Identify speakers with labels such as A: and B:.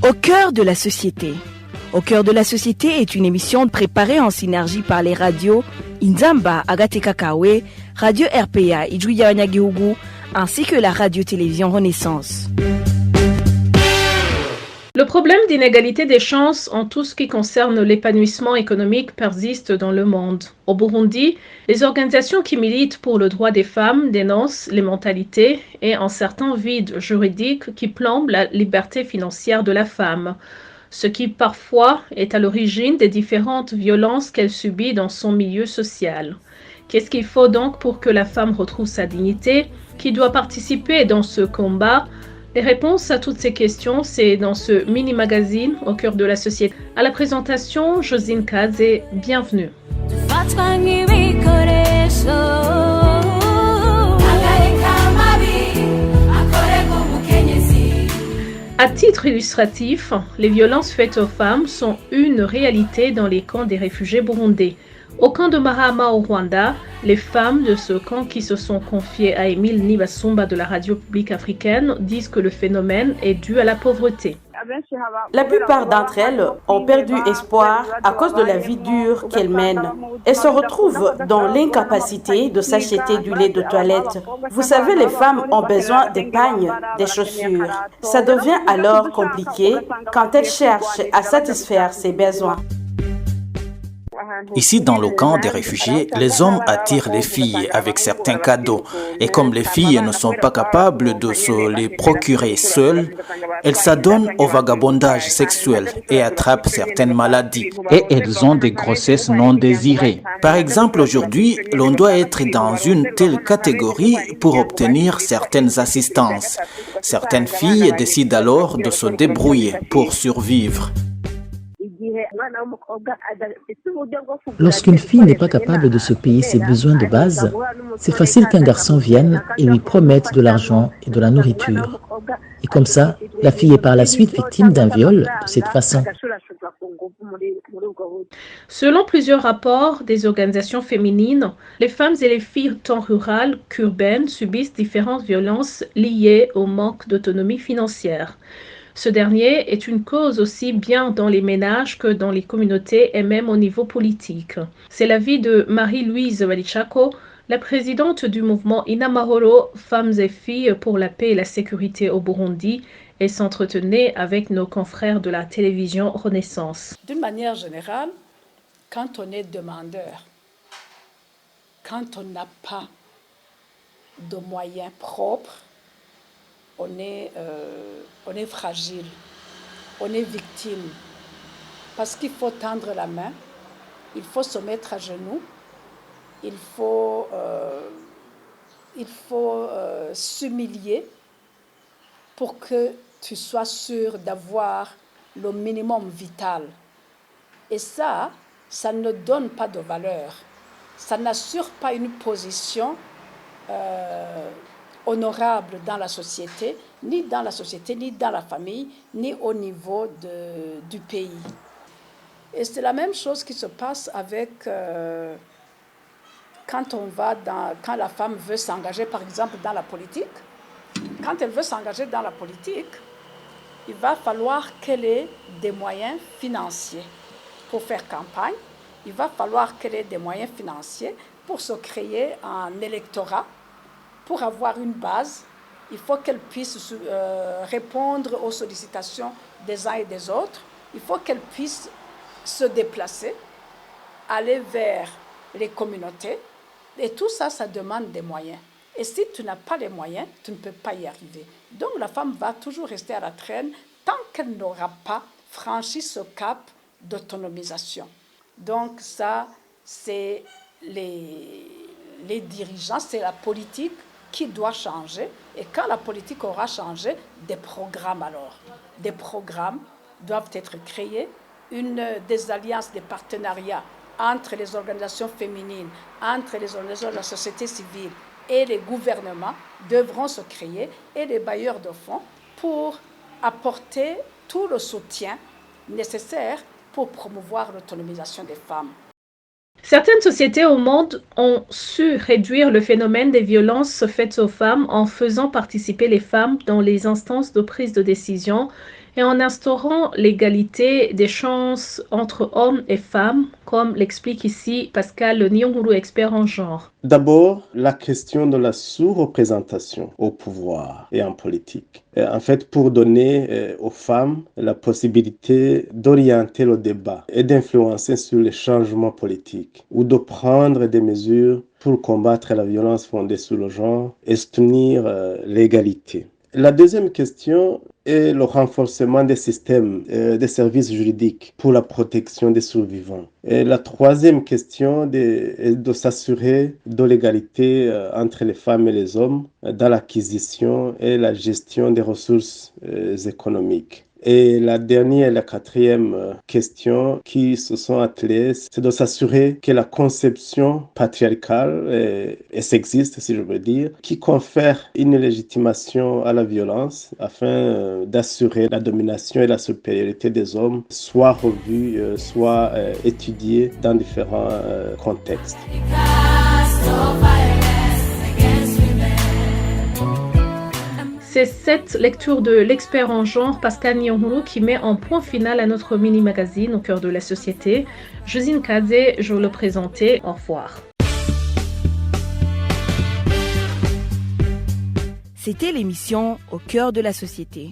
A: Au cœur de la société. Au cœur de la société est une émission préparée en synergie par les radios Inzamba, Agatekakawe, Radio RPA, Ijouya Wanyagihugu, ainsi que la radio-télévision Renaissance.
B: Le problème d'inégalité des chances en tout ce qui concerne l'épanouissement économique persiste dans le monde. Au Burundi, les organisations qui militent pour le droit des femmes dénoncent les mentalités et un certain vide juridique qui plombe la liberté financière de la femme, ce qui parfois est à l'origine des différentes violences qu'elle subit dans son milieu social. Qu'est-ce qu'il faut donc pour que la femme retrouve sa dignité? Qui doit participer dans ce combat? Les réponses à toutes ces questions, c'est dans ce mini-magazine au cœur de la société. À la présentation, Josine Kaze, bienvenue. À titre illustratif, les violences faites aux femmes sont une réalité dans les camps des réfugiés burundais. Au camp de Mahama au Rwanda, les femmes de ce camp qui se sont confiées à Émile Nibasumba de la radio publique africaine disent que le phénomène est dû à la pauvreté.
C: La plupart d'entre elles ont perdu espoir à cause de la vie dure qu'elles mènent. Elles se retrouvent dans l'incapacité de s'acheter du lait de toilette. Vous savez, les femmes ont besoin des pagnes, des chaussures. Ça devient alors compliqué quand elles cherchent à satisfaire ces besoins.
D: Ici, dans le camp des réfugiés, les hommes attirent les filles avec certains cadeaux. Et comme les filles ne sont pas capables de se les procurer seules, elles s'adonnent au vagabondage sexuel et attrapent certaines maladies. Et elles ont des grossesses non désirées. Par exemple, aujourd'hui, l'on doit être dans une telle catégorie pour obtenir certaines assistances. Certaines filles décident alors de se débrouiller pour survivre.
E: Lorsqu'une fille n'est pas capable de se payer ses besoins de base, c'est facile qu'un garçon vienne et lui promette de l'argent et de la nourriture. Et comme ça, la fille est par la suite victime d'un viol de cette façon.
B: Selon plusieurs rapports des organisations féminines, les femmes et les filles tant rurales qu'urbaines subissent différentes violences liées au manque d'autonomie financière. Ce dernier est une cause aussi bien dans les ménages que dans les communautés et même au niveau politique. C'est l'avis de Marie-Louise Walichako, la présidente du mouvement Inamahoro, Femmes et Filles pour la paix et la sécurité au Burundi, et s'entretenait avec nos confrères de la télévision Renaissance.
F: D'une manière générale, quand on est demandeur, quand on n'a pas de moyens propres, on est fragile, on est victime. Parce qu'il faut tendre la main, il faut se mettre à genoux, il faut s'humilier pour que tu sois sûr d'avoir le minimum vital. Et ça ne donne pas de valeur. Ça n'assure pas une position honorable dans la société, ni dans la famille, ni au niveau du pays. Et c'est la même chose qui se passe avec quand la femme veut s'engager, par exemple, dans la politique. Quand elle veut s'engager dans la politique, il va falloir qu'elle ait des moyens financiers pour faire campagne. Il va falloir qu'elle ait des moyens financiers pour se créer un électorat. Pour avoir une base, il faut qu'elle puisse répondre aux sollicitations des uns et des autres. Il faut qu'elle puisse se déplacer, aller vers les communautés. Et tout ça, ça demande des moyens. Et si tu n'as pas les moyens, tu ne peux pas y arriver. Donc la femme va toujours rester à la traîne tant qu'elle n'aura pas franchi ce cap d'autonomisation. Donc ça, c'est les dirigeants, c'est la politique qui doit changer. Et quand la politique aura changé, des programmes doivent être créés, des alliances, des partenariats entre les organisations féminines, entre les organisations de la société civile et les gouvernements devront se créer et les bailleurs de fonds pour apporter tout le soutien nécessaire pour promouvoir l'autonomisation des femmes.
B: Certaines sociétés au monde ont su réduire le phénomène des violences faites aux femmes en faisant participer les femmes dans les instances de prise de décision et en instaurant l'égalité des chances entre hommes et femmes, comme l'explique ici Pascal Nyonguru, expert en genre.
G: D'abord, la question de la sous-représentation au pouvoir et en politique. En fait, pour donner aux femmes la possibilité d'orienter le débat et d'influencer sur les changements politiques ou de prendre des mesures pour combattre la violence fondée sur le genre et soutenir l'égalité. La deuxième question est le renforcement des systèmes, des services juridiques pour la protection des survivants. Et la troisième question est de s'assurer de l'égalité entre les femmes et les hommes dans l'acquisition et la gestion des ressources économiques. Et la dernière et la quatrième question qui se sont attelées, c'est de s'assurer que la conception patriarcale et sexiste, si je veux dire, qui confère une légitimation à la violence afin d'assurer la domination et la supériorité des hommes, soit revue, soit étudiée dans différents contextes.
B: C'est cette lecture de l'expert en genre Pascal Nyonguru qui met un point final à notre mini-magazine au cœur de la société. Josine Kadze, je le présentais. Au revoir.
A: C'était l'émission Au cœur de la société.